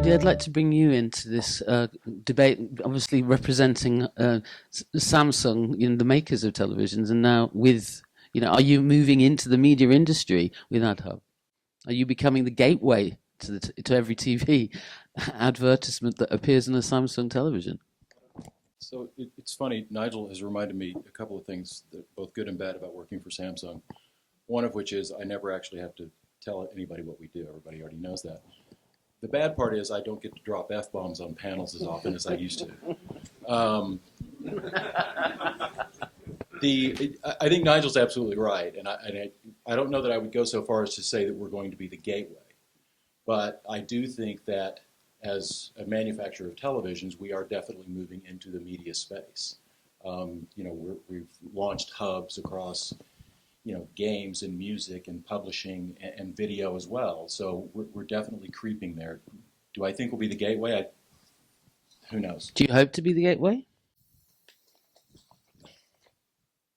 Jody, I'd like to bring you into this debate, obviously representing Samsung, the makers of televisions, and now with, are you moving into the media industry with AdHub? Are you becoming the gateway to every TV advertisement that appears on a Samsung television? So it's funny, Nigel has reminded me a couple of things, that both good and bad, about working for Samsung. One of which is I never actually have to tell anybody what we do. Everybody already knows that. The bad part is I don't get to drop F-bombs on panels as often as I used to. I think Nigel's absolutely right, and I don't know that I would go so far as to say that we're going to be the gateway. But I do think that as a manufacturer of televisions, we are definitely moving into the media space. We've launched hubs across, games and music and publishing and video as well. So we're definitely creeping there. Do I think we'll be the gateway? Who knows? Do you hope to be the gateway?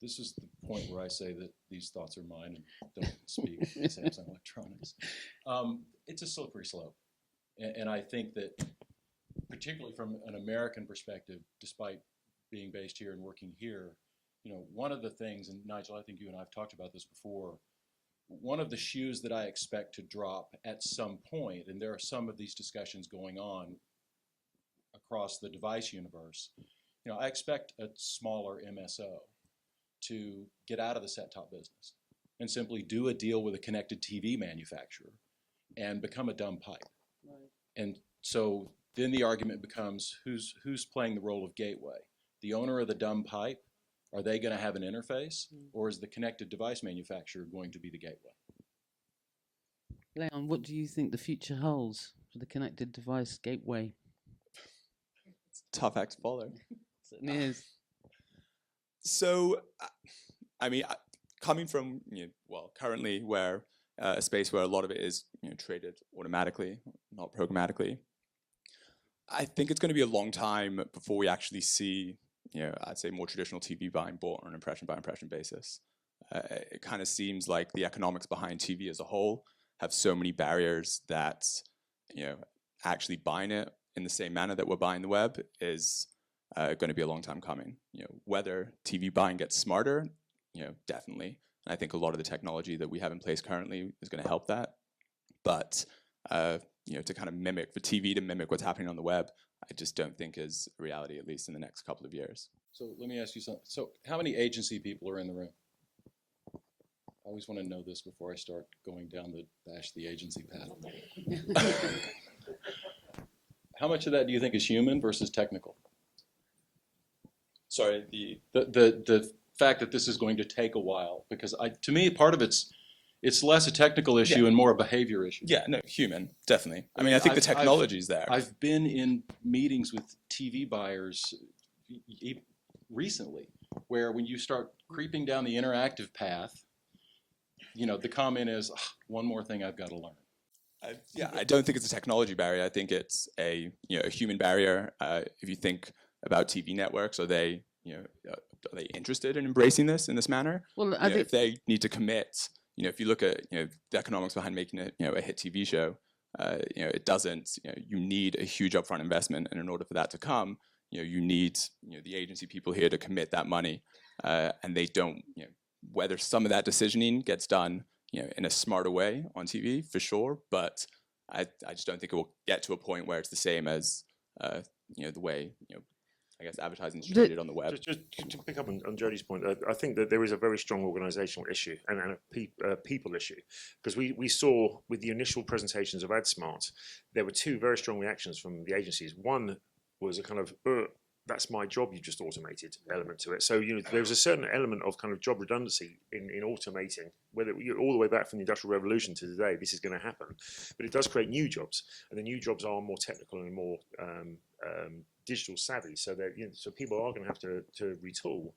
This is the point where I say that these thoughts are mine and don't speak for Samsung Electronics. It's a slippery slope. And I think that, particularly from an American perspective, despite being based here and working here, one of the things, and Nigel, I think you and I have talked about this before, one of the shoes that I expect to drop at some point, and there are some of these discussions going on across the device universe, I expect a smaller MSO to get out of the set-top business and simply do a deal with a connected TV manufacturer and become a dumb pipe. Right. And so then the argument becomes, who's playing the role of gateway? The owner of the dumb pipe? Are they going to have an interface, or is the connected device manufacturer going to be the gateway? Leon, what do you think the future holds for the connected device gateway? It's a tough act to follow. It certainly is. So, coming from, currently where a space where a lot of it is, traded automatically, not programmatically, I think it's going to be a long time before we actually see, I'd say more traditional TV buying bought on an impression by impression basis. It kind of seems like the economics behind TV as a whole have so many barriers that, actually buying it in the same manner that we're buying the web is going to be a long time coming. Whether TV buying gets smarter, definitely. And I think a lot of the technology that we have in place currently is going to help that. But to kind of mimic, for TV to mimic what's happening on the web, I just don't think is a reality, at least in the next couple of years. So let me ask you something. So how many agency people are in the room? I always want to know this before I start going down the bash the agency path. How much of that do you think is human versus technical? Sorry, the fact that this is going to take a while, because to me part of it's less a technical issue and more a behavior issue. Yeah, no, human, definitely. I think the technology's there. I've been in meetings with TV buyers recently where when you start creeping down the interactive path, the comment is, one more thing I've got to learn. I don't think it's a technology barrier. I think it's a human barrier. If you think about TV networks, are they interested in embracing this in this manner? Well, if they need to commit, if you look at the economics behind making it a hit TV show, it doesn't. You need a huge upfront investment, and in order for that to come, you need the agency people here to commit that money, and they don't. Whether some of that decisioning gets done in a smarter way on TV, for sure, but I just don't think it will get to a point where it's the same as the way I guess advertising is treated on the web. Just to pick up on Jody's point, I think that there is a very strong organisational issue and a people issue, because we saw with the initial presentations of AdSmart, there were two very strong reactions from the agencies. One was a kind of that's my job you just automated element to it. So there's a certain element of kind of job redundancy in automating, whether all the way back from the Industrial Revolution to today, this is going to happen. But it does create new jobs, and the new jobs are more technical and more digital savvy, so that so people are going to have to retool.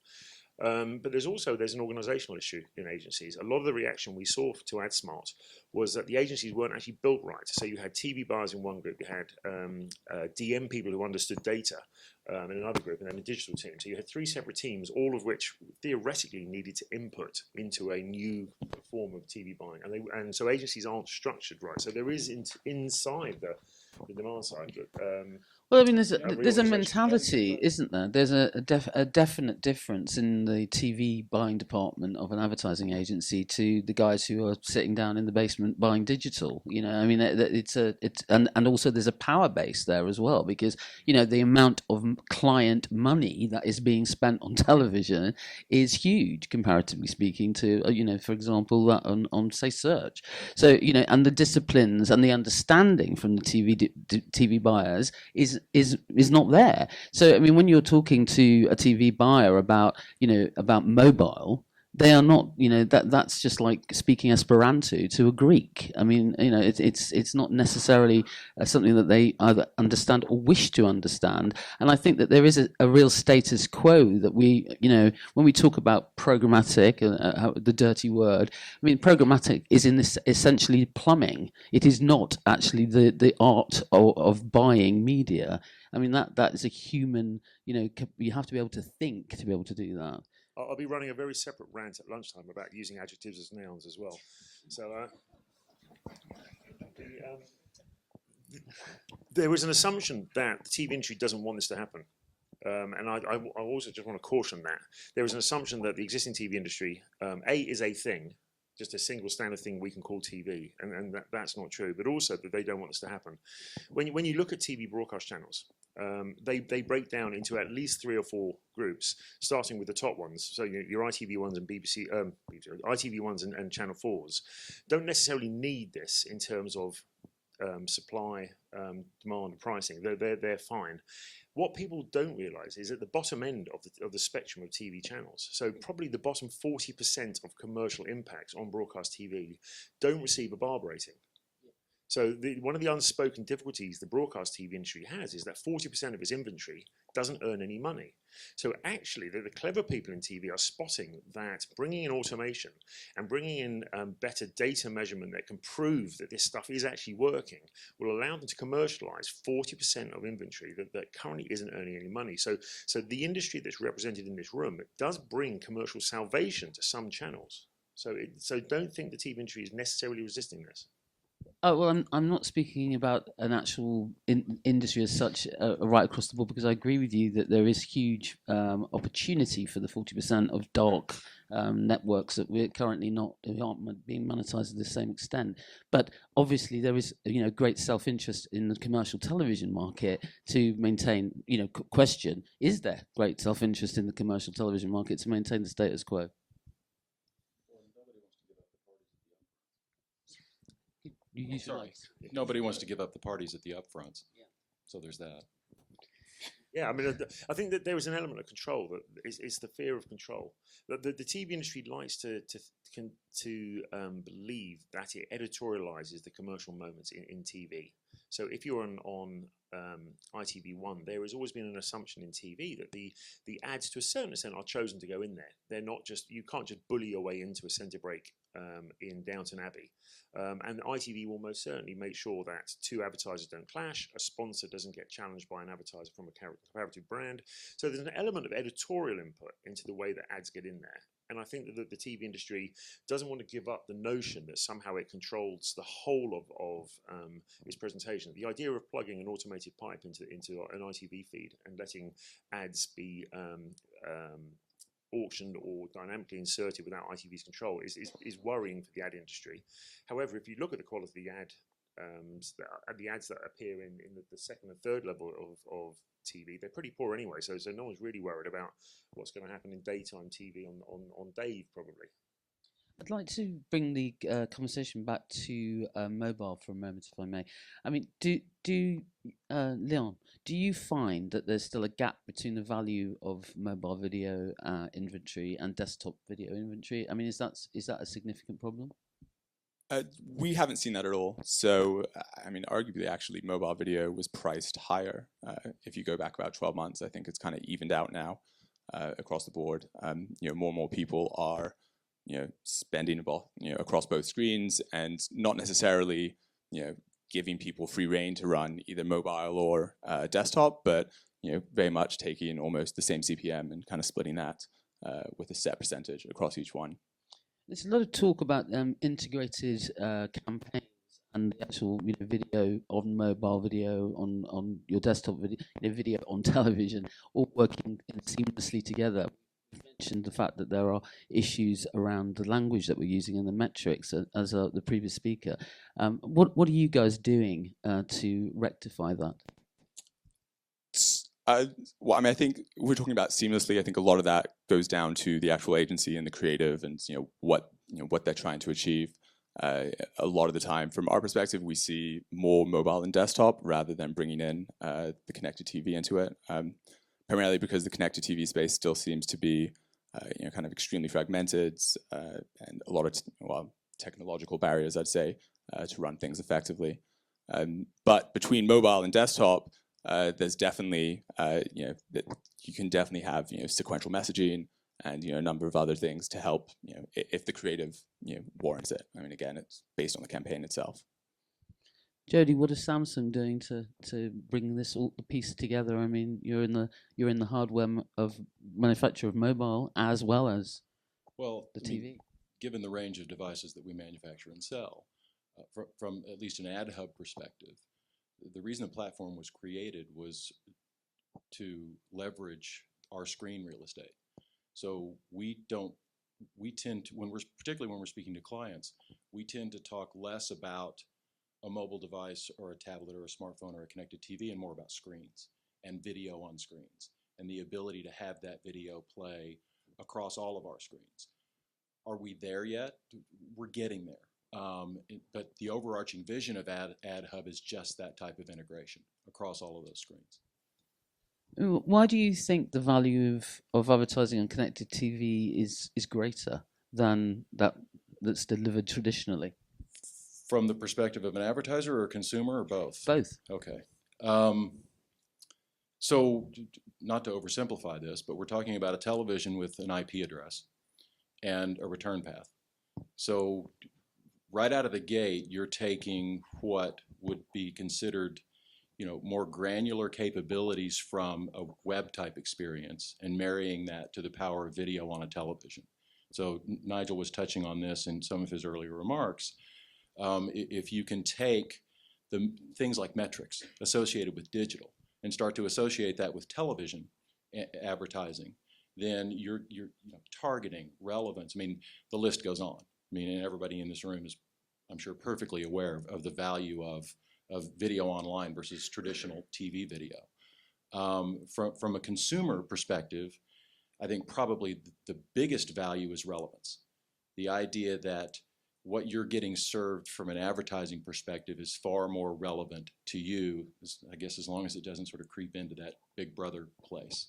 But there's an organisational issue in agencies. A lot of the reaction we saw to AdSmart was that the agencies weren't actually built right. So you had TV buyers in one group, you had DM people who understood data in another group, and then a digital team. So you had 3 separate teams, all of which theoretically needed to input into a new form of TV buying, and so agencies aren't structured right. So there is inside the demand side. Well, I mean, there's a reorganisation. mentality, isn't there? There's a definite difference in the TV buying department of an advertising agency to the guys who are sitting down in the basement buying digital. You know, I mean, and also there's a power base there as well, because you know the amount of client money that is being spent on television is huge comparatively speaking to you know, for example, that on say search. So you know, and the disciplines and the understanding from the TV buyers is not there. So I mean, when you're talking to a TV buyer about, you know, about mobile, they are not, you know, that's just like speaking Esperanto to a Greek. I mean, you know, it's not necessarily something that they either understand or wish to understand. And I think that there is a real status quo that we, you know, when we talk about programmatic, the dirty word, I mean, programmatic is in this essentially plumbing. It is not actually the art of buying media. I mean, that is a human, you know, you have to be able to think to be able to do that. I'll be running a very separate rant at lunchtime about using adjectives as nouns as well. So there was an assumption that the TV industry doesn't want this to happen. And I also just want to caution that. There was an assumption that the existing TV industry, is a thing, just a single standard thing we can call TV, and that's not true, but also that they don't want this to happen. When you look at TV broadcast channels, they break down into at least 3 or 4 groups, starting with the top ones. So your ITV1s and ITV1s and Channel 4s don't necessarily need this in terms of supply, demand, pricing. They're fine. What people don't realise is at the bottom end of the spectrum of TV channels, so probably the bottom 40% of commercial impacts on broadcast TV don't receive a Barb rating. So one of the unspoken difficulties the broadcast TV industry has is that 40% of its inventory doesn't earn any money. So actually, the clever people in TV are spotting that bringing in automation and bringing in better data measurement that can prove that this stuff is actually working will allow them to commercialize 40% of inventory that currently isn't earning any money. So the industry that's represented in this room does bring commercial salvation to some channels. So don't think the TV industry is necessarily resisting this. Oh, well, I'm not speaking about an actual industry as such right across the board, because I agree with you that there is huge opportunity for the 40% of dark networks that we're currently aren't being monetized to the same extent. But obviously there is, you know, great self-interest in the commercial television market to maintain, you know, question, is there great self-interest in the commercial television market to maintain the status quo? Nobody wants to give up the parties at the upfronts. Yeah. So there's that. Yeah, I mean, I think that there is an element of control that it's the fear of control. The TV industry likes to believe that it editorializes the commercial moments in TV. So if you're on ITV1, there has always been an assumption in TV that the ads, to a certain extent, are chosen to go in there. They're not just, you can't just bully your way into a centre break in Downton Abbey. And ITV will most certainly make sure that 2 advertisers don't clash, a sponsor doesn't get challenged by an advertiser from a comparative brand. So there's an element of editorial input into the way that ads get in there. And I think that the TV industry doesn't want to give up the notion that somehow it controls the whole of its presentation. The idea of plugging an automated pipe into an ITV feed and letting ads be auctioned or dynamically inserted without ITV's control is worrying for the ad industry. However, if you look at the quality of the ads that appear in the second and third level of TV, they're pretty poor anyway. So no one's really worried about what's going to happen in daytime TV on Dave, probably. I'd like to bring the conversation back to mobile for a moment, if I may. I mean, Leon, do you find that there's still a gap between the value of mobile video inventory and desktop video inventory? I mean, is that a significant problem? We haven't seen that at all. So, I mean, arguably, actually, mobile video was priced higher. If you go back about 12 months, I think it's kind of evened out now across the board. You know, more and more people are, you know, spending across both screens, and not necessarily, you know, giving people free rein to run either mobile or desktop, but very much taking almost the same CPM and kind of splitting that with a set percentage across each one. There's a lot of talk about integrated campaigns and the actual video on mobile, video on your desktop, video on television, all working seamlessly together. You mentioned the fact that there are issues around the language that we're using and the metrics, as the previous speaker. What are you guys doing to rectify that? Well, I mean, I think we're talking about seamlessly. I think a lot of that goes down to the actual agency and the creative, and what they're trying to achieve. A lot of the time, from our perspective, we see more mobile and desktop rather than bringing in the connected TV into it. Primarily because the connected TV space still seems to be, kind of extremely fragmented, and a lot of technological barriers, I'd say, to run things effectively. But between mobile and desktop, there's definitely, that you can definitely have, sequential messaging and, a number of other things to help, if the creative, warrants it. I mean, again, it's based on the campaign itself. Jody, what is Samsung doing to bring this all the piece together? I mean, you're in the hardware of manufacture of mobile as well as the TV. Given the range of devices that we manufacture and sell, from at least an ad hub perspective, the reason the platform was created was to leverage our screen real estate. So we tend to, particularly when we're speaking to clients, we tend to talk less about a mobile device or a tablet or a smartphone or a connected TV and more about screens and video on screens and the ability to have that video play across all of our screens. Are we there yet? We're getting there. But the overarching vision of Ad Hub is just that type of integration across all of those screens. Why do you think the value of advertising on connected TV is greater than that's delivered traditionally? From the perspective of an advertiser or a consumer or both? Both. Okay. So not to oversimplify this, but we're talking about a television with an IP address and a return path. So right out of the gate, you're taking what would be considered, more granular capabilities from a web type experience and marrying that to the power of video on a television. So Nigel was touching on this in some of his earlier remarks. If you can take the things like metrics associated with digital and start to associate that with television advertising, then you're targeting relevance. I mean, the list goes on. I mean, and everybody in this room is, I'm sure, perfectly aware of the value of video online versus traditional TV video. From a consumer perspective, I think probably the biggest value is relevance. The idea that what you're getting served from an advertising perspective is far more relevant to you, I guess, as long as it doesn't sort of creep into that big brother place.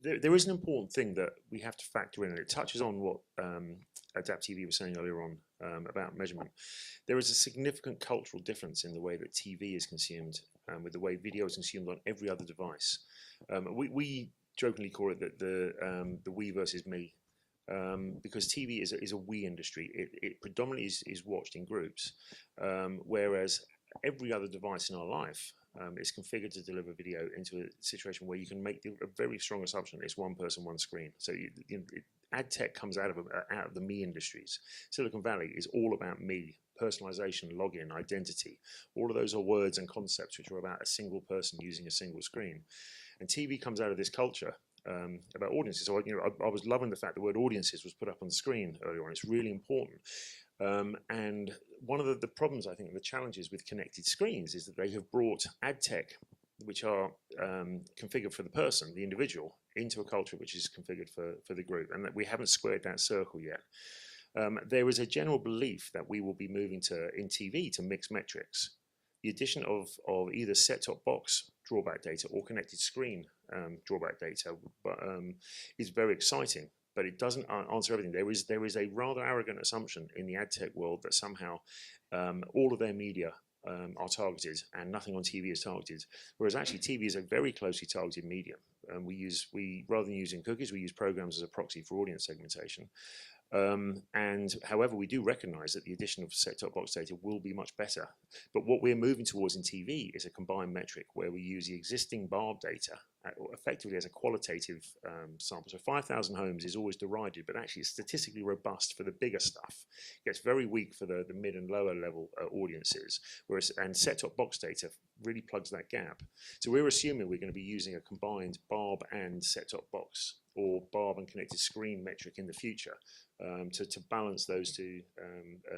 There is an important thing that we have to factor in, and it touches on what Adapt TV was saying earlier on about measurement. There is a significant cultural difference in the way that TV is consumed with the way video is consumed on every other device. We jokingly call it the we versus me. Because TV is a we industry. It predominantly is watched in groups, whereas every other device in our life is configured to deliver video into a situation where you can make a very strong assumption it's one person, one screen. So ad tech comes out of the me industries. Silicon Valley is all about me, personalization, login, identity. All of those are words and concepts which are about a single person using a single screen. And TV comes out of this culture about audiences. So I was loving the fact the word audiences was put up on the screen earlier on. It's really important. And one of the problems, I think, the challenges with connected screens is that they have brought ad tech, which are configured for the person, the individual, into a culture which is configured for the group, and that we haven't squared that circle yet. There is a general belief that we will be moving in TV to mixed metrics. The addition of either set-top box drawback data or connected screen drawback data is very exciting, but it doesn't answer everything. There is a rather arrogant assumption in the ad tech world that somehow all of their media are targeted and nothing on TV is targeted, whereas actually TV is a very closely targeted medium. We rather than using cookies, we use programs as a proxy for audience segmentation. And however, we do recognise that the addition of set-top box data will be much better. But what we're moving towards in TV is a combined metric where we use the existing Barb data effectively as a qualitative sample. So 5,000 homes is always derided, but actually it's statistically robust for the bigger stuff. It gets very weak for the mid and lower level audiences, and set-top box data really plugs that gap. So we're assuming we're going to be using a combined Barb and set-top box, or Barb and connected screen metric in the future, to balance those two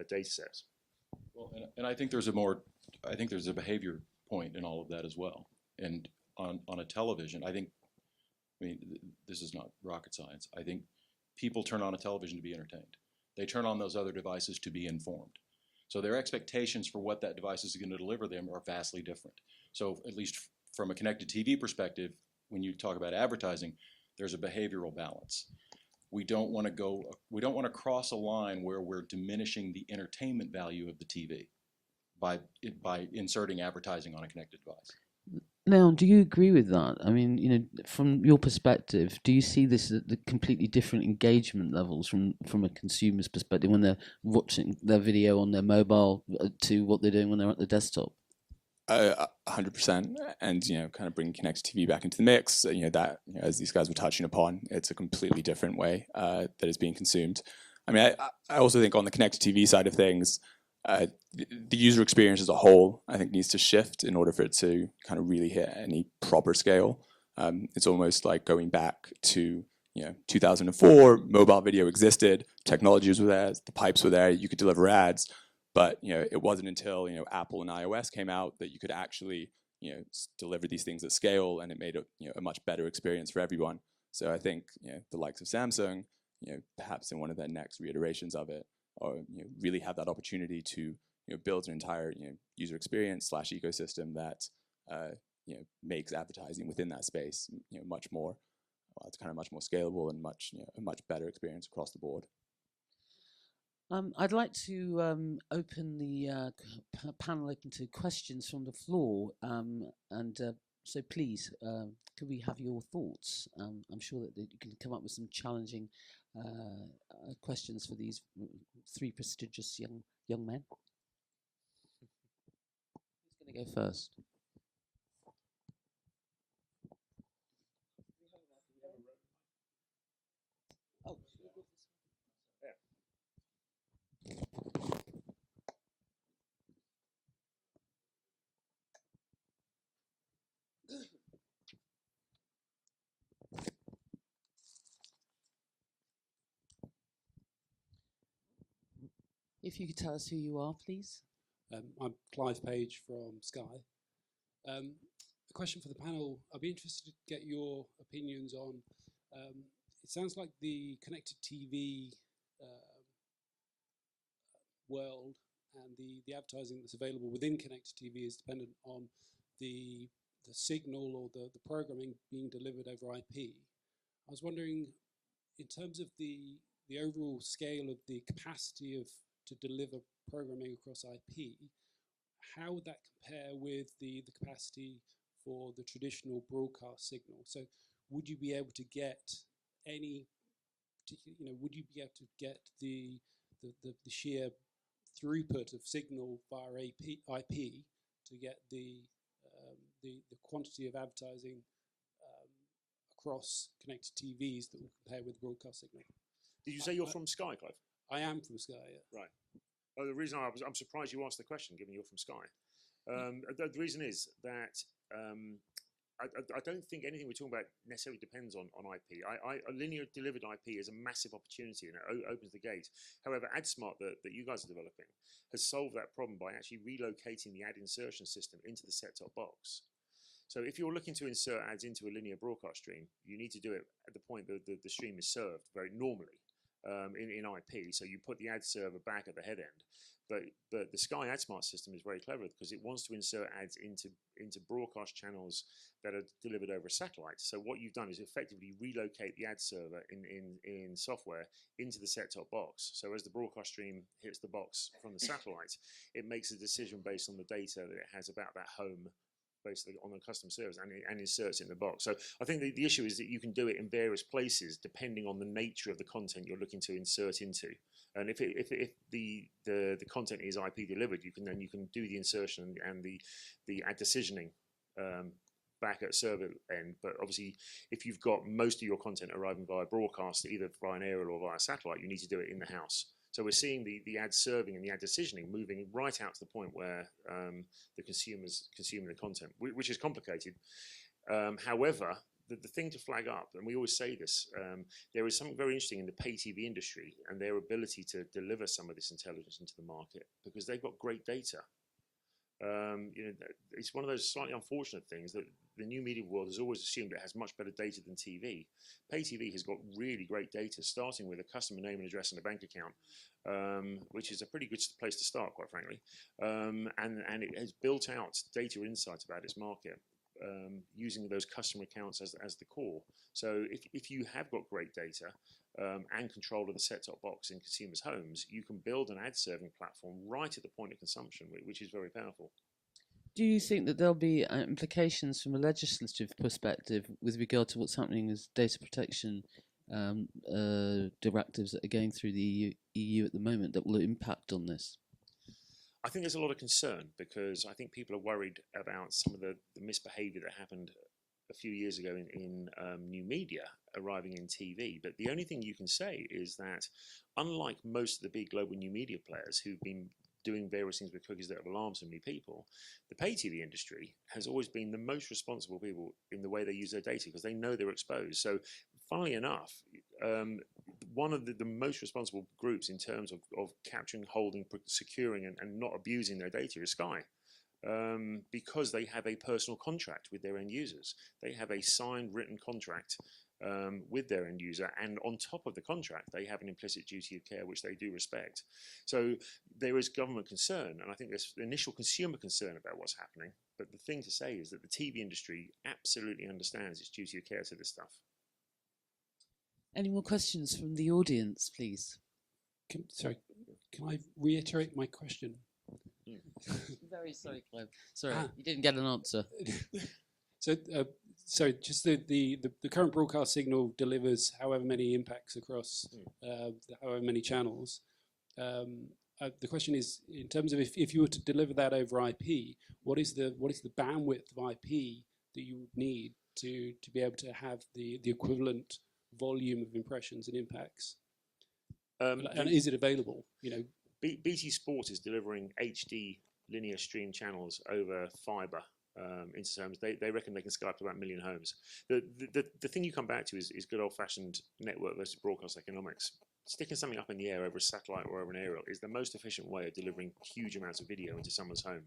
data sets. Well, and I think there's a behavior point in all of that as well. And on a television, I mean, this is not rocket science. I think people turn on a television to be entertained. They turn on those other devices to be informed. So their expectations for what that device is going to deliver them are vastly different. So at least from a connected TV perspective, when you talk about advertising, there's a behavioral balance. We don't want to cross a line where we're diminishing the entertainment value of the TV by inserting advertising on a connected device. Leon, do you agree with that? I mean, from your perspective, do you see this as the completely different engagement levels from a consumer's perspective when they're watching their video on their mobile to what they're doing when they're at the desktop? 100%, and kind of bringing connected TV back into the mix. That as these guys were touching upon, it's a completely different way that is being consumed. I mean, I also think on the connected TV side of things, the user experience as a whole, I think, needs to shift in order for it to kind of really hit any proper scale. It's almost like going back to 2004. Mobile video existed, technologies were there, the pipes were there, you could deliver ads. But it wasn't until Apple and iOS came out that you could actually deliver these things at scale, and it made a much better experience for everyone. So I think the likes of Samsung, perhaps in one of their next reiterations of it, or really have that opportunity to build an entire user experience / ecosystem that makes advertising within that space much more, it's kind of much more scalable and a much better experience across the board. I'd like to open the panel open to questions from the floor, so please, could we have your thoughts? I'm sure that you can come up with some challenging questions for these three prestigious young men. Who's going to go first? Oh. If you could tell us who you are, please. I'm Clive Page from Sky. A question for the panel. I'd be interested to get your opinions on, it sounds like the connected TV world and the advertising that's available within connected TV is dependent on the signal or the programming being delivered over IP. I was wondering, in terms of the overall scale of the capacity to deliver programming across IP, how would that compare with the capacity for the traditional broadcast signal? So would you be able to get any particular, would you be able to get the sheer throughput of signal via IP to get the quantity of advertising across connected TVs that will compare with broadcast signal? Did you say you're from Sky, Clive? I am from Sky, yeah. Right. Oh, the reason I'm surprised you asked the question, given you're from Sky. The reason is that I don't think anything we're talking about necessarily depends on IP. A linear delivered IP is a massive opportunity, and it opens the gate. However, AdSmart that you guys are developing has solved that problem by actually relocating the ad insertion system into the set-top box. So if you're looking to insert ads into a linear broadcast stream, you need to do it at the point that the stream is served very normally. In IP, so you put the ad server back at the head end, but the Sky AdSmart system is very clever because it wants to insert ads into broadcast channels that are delivered over a satellite. So what you've done is effectively relocate the ad server in software into the set-top box. So as the broadcast stream hits the box from the satellite, it makes a decision based on the data that it has about that home basically on the customer service and inserts it in the box. So I think the issue is that you can do it in various places depending on the nature of the content you're looking to insert into. And if the content is IP delivered, you can do the insertion and the ad decisioning back at server end. But obviously, if you've got most of your content arriving via broadcast, either via an aerial or via satellite, you need to do it in the house. So we're seeing the ad serving and the ad decisioning moving right out to the point where the consumer's consuming the content, which is complicated. However, the thing to flag up, and we always say this, there is something very interesting in the pay TV industry and their ability to deliver some of this intelligence into the market because they've got great data. It's one of those slightly unfortunate things that the new media world has always assumed it has much better data than TV. Pay TV has got really great data, starting with a customer name and address and a bank account, which is a pretty good place to start, quite frankly. And it has built out data insights about its market, using those customer accounts as the core. So if you have got great data and control of the set-top box in consumers' homes, you can build an ad-serving platform right at the point of consumption, which is very powerful. Do you think that there'll be implications from a legislative perspective with regard to what's happening as data protection directives that are going through the EU at the moment that will impact on this? I think there's a lot of concern because I think people are worried about some of the misbehaviour that happened a few years ago in new media arriving in TV. But the only thing you can say is that unlike most of the big global new media players who've been doing various things with cookies that have alarmed so many people, the pay TV industry has always been the most responsible people in the way they use their data because they know they're exposed. So funnily enough, one of the most responsible groups in terms of capturing, holding, securing and not abusing their data is Sky. Because they have a personal contract with their end users. They have a signed written contract with their end user, and on top of the contract they have an implicit duty of care which they do respect. So there is government concern, and I think there's initial consumer concern about what's happening, but the thing to say is that the TV industry absolutely understands its duty of care to this stuff. Any more questions from the audience, please? Can I reiterate my question? Very sorry, Clive. Sorry, you didn't get an answer. So just the current broadcast signal delivers however many impacts across however many channels. The question is, in terms of if you were to deliver that over IP, what is the bandwidth of IP that you would need to be able to have the equivalent volume of impressions and impacts? And is it available? BT Sport is delivering HD linear stream channels over fibre into terms. They reckon they can scale up to about 1 million homes. The thing you come back to is good old-fashioned network versus broadcast economics. Sticking something up in the air over a satellite or over an aerial is the most efficient way of delivering huge amounts of video into someone's home.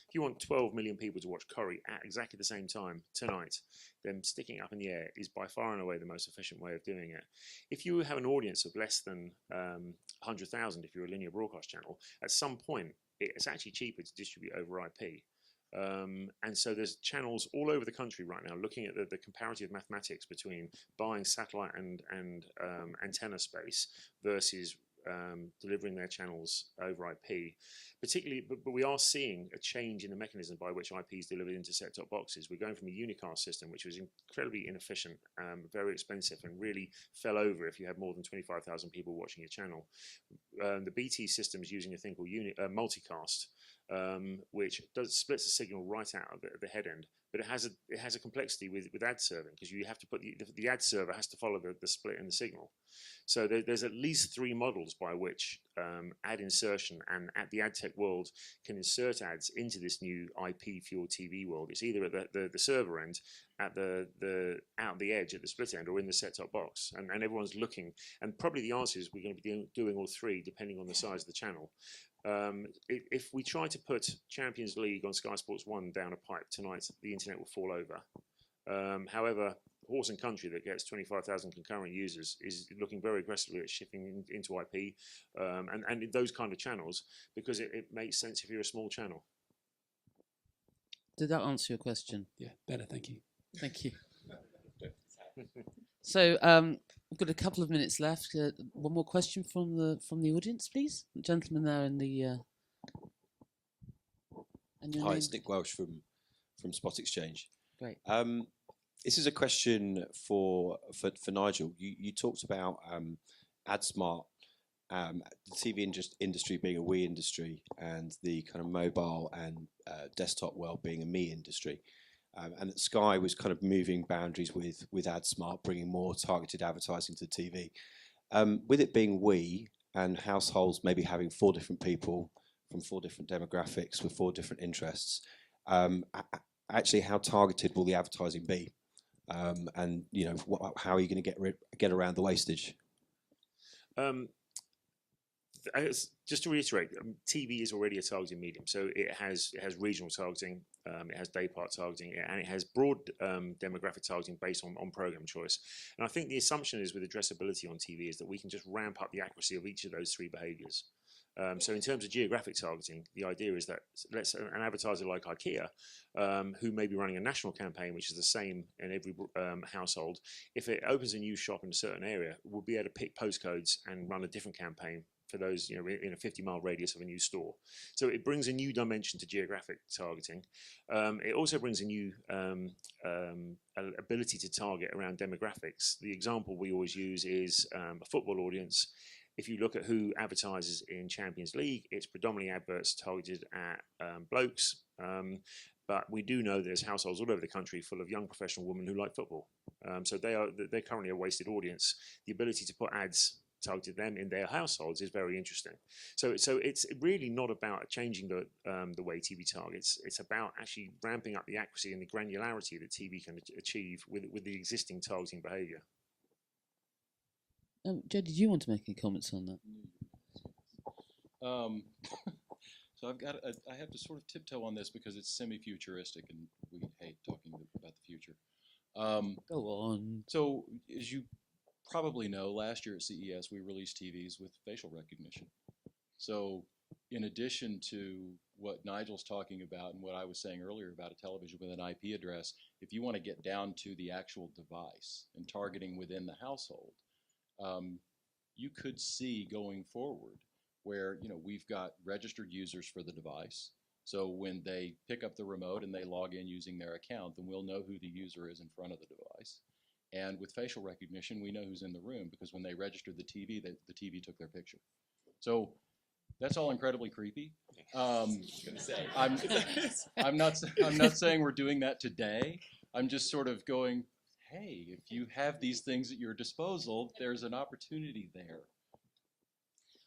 If you want 12 million people to watch Corrie at exactly the same time tonight, then sticking it up in the air is by far and away the most efficient way of doing it. If you have an audience of less than 100,000, if you're a linear broadcast channel, at some point it's actually cheaper to distribute over IP. And so there's channels all over the country right now looking at the comparative mathematics between buying satellite and antenna space versus delivering their channels over IP. Particularly, but we are seeing a change in the mechanism by which IP is delivered into set-top boxes. We're going from a unicast system, which was incredibly inefficient, very expensive, and really fell over if you had more than 25,000 people watching your channel. The BT system is using a thing called multicast, which splits the signal right out of the head end, but it has a complexity with ad serving because you have to put the ad server has to follow the split in the signal. So there's at least 3 models by which ad insertion and the ad tech world can insert ads into this new IP fueled TV world. It's either at the server end, at the out the edge at the split end, or in the set-top box, and everyone's looking. And probably the answer is we're going to be doing all 3 depending on the size of the channel. If we try to put Champions League on Sky Sports 1 down a pipe tonight, the internet will fall over. However, Horse and Country that gets 25,000 concurrent users is looking very aggressively at shifting into IP and in those kind of channels because it makes sense if you're a small channel. Did that answer your question? Yeah, better. Thank you. Thank you. So we've got a couple of minutes left. One more question from the audience, please. The gentleman there in the. Hi, it's Nick Welsh from from Spot Exchange. Great. This is a question for Nigel. You talked about AdSmart, the TV industry being a we industry, and the kind of mobile and desktop world being a me industry, and that Sky was kind of moving boundaries with AdSmart, bringing more targeted advertising to TV. With it being we and households maybe having 4 different people from 4 different demographics with 4 different interests, actually, how targeted will the advertising be? And how are you going to get around the wastage? Just to reiterate, TV is already a targeting medium, so it has regional targeting, it has day part targeting, and it has broad demographic targeting based on program choice. And I think the assumption is with addressability on TV is that we can just ramp up the accuracy of each of those 3 behaviours. So in terms of geographic targeting, the idea is that let's an advertiser like IKEA, who may be running a national campaign, which is the same in every household, if it opens a new shop in a certain area, we'll be able to pick postcodes and run a different campaign for those, in a 50-mile radius of a new store. So it brings a new dimension to geographic targeting. It also brings a new ability to target around demographics. The example we always use is a football audience. If you look at who advertises in Champions League, it's predominantly adverts targeted at blokes. But we do know there's households all over the country full of young professional women who like football. So they're currently a wasted audience. The ability to put ads targeted them in their households is very interesting. So it's really not about changing the way TV targets. It's about actually ramping up the accuracy and the granularity that TV can achieve with the existing targeting behaviour. Joe, did you want to make any comments on that? So I have to sort of tiptoe on this because it's semi-futuristic and we hate talking about the future. Go on. So as you probably know, last year at CES we released TVs with facial recognition. So in addition to what Nigel's talking about and what I was saying earlier about a television with an IP address, if you want to get down to the actual device and targeting within the household, you could see going forward where we've got registered users for the device. So when they pick up the remote and they log in using their account, then we'll know who the user is in front of the device. And with facial recognition, we know who's in the room because when they registered the TV, the TV took their picture. So that's all incredibly creepy. I'm not saying we're doing that today. I'm just sort of going, hey, if you have these things at your disposal, there's an opportunity there.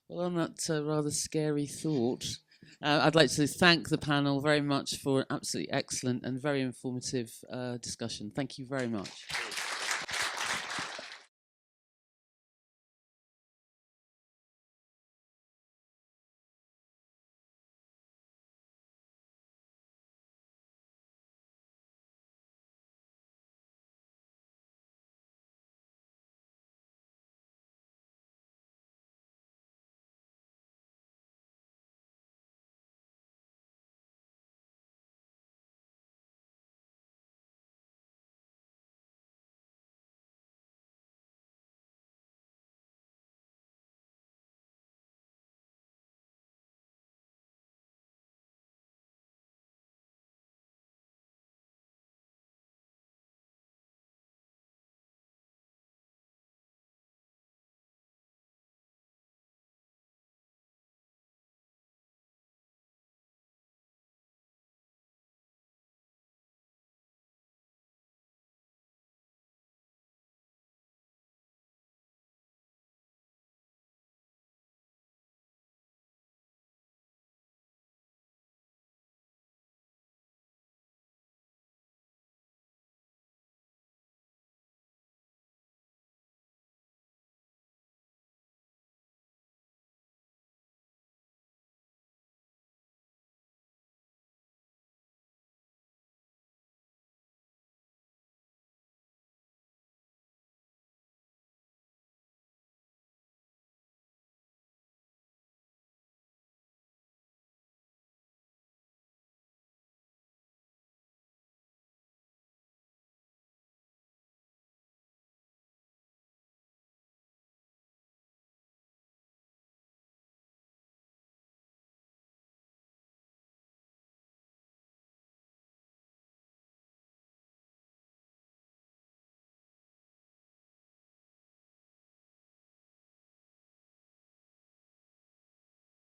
Well, on that rather scary thought, I'd like to thank the panel very much for an absolutely excellent and very informative discussion. Thank you very much.